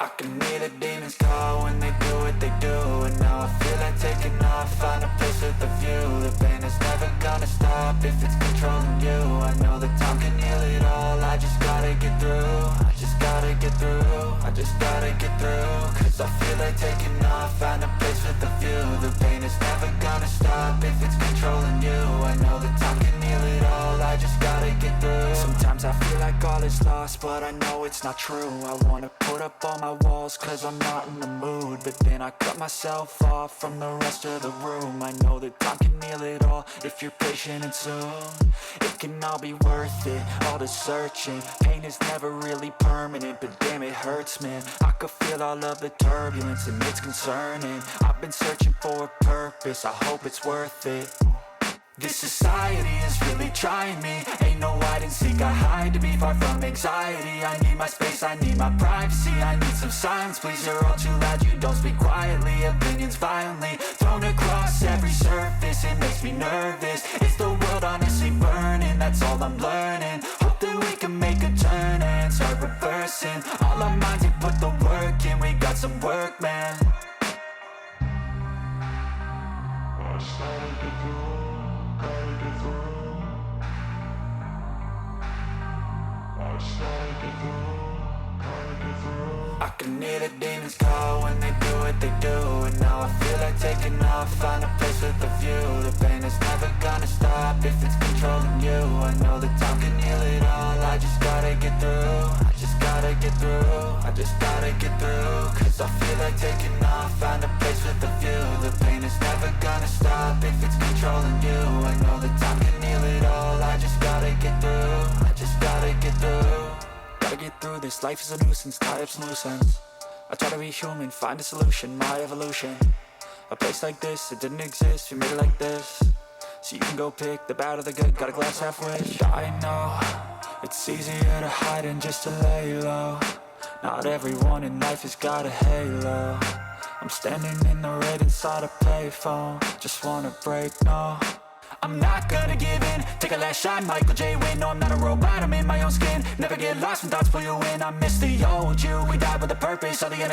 I can hear the demons call when they do what they do. And now I feel like taking off, find a place with a view. The pain is never gonna stop if it's controlling you. I know that time can heal it all, I just gotta get through. I just gotta get through, I just gotta get through. Cause I feel like taking off, find a place with a view. The pain is never gonna stop if it's controlling you. I know that time can heal it all, I just gotta get through. Sometimes I feel like all is lost, but I know it's not true. I wanna put up all my walls cause I'm not in the mood, but then I cut myself off from the rest of the room. I know that time can heal it all if you're patient and soon it can all be worth it, all the searching. Pain is never really permanent, but damn it hurts, man. I could feel all of the turbulence and it's concerning. I've been searching for a purpose, I hope it's worth it. This society is really trying me. Ain't no hide and seek, I hide to be far from anxiety. I need my space, I need my privacy. I need some silence, please, you're all too loud. You don't speak quietly, opinions violently thrown across every surface. It makes me nervous, is the world honestly burning? That's all I'm learning. Hope that we can make a turn and start reversing all our minds and put the work in. We got some work, man. I can hear the demons call when they do what they do. And now I feel like taking off, find a place with a view. The pain is never gonna stop if it's controlling you. I know that time can heal it all, I just gotta get through. I just gotta get through, I just gotta get through. Cause I feel like taking off, find a place with a view. The pain is never gonna stop if it's controlling you. I know that time can heal it all, I just gotta get through. I just gotta get through. Gotta get through this, life is a nuisance, tie up some loose ends. I try to be human, find a solution, my evolution. A place like this, it didn't exist, we made it like this. So you can go pick the bad or the good, got a glass half wish. I know, it's easier to hide than just to lay low. Not everyone in life has got a halo. I'm standing in the red inside a payphone, just wanna break, no. I'm not gonna give in, take a last shot, Michael J. Win. No, I'm not a robot, I'm in my own skin. Never get lost when thoughts pull you in. I miss the old you, we died with a purpose, all the energy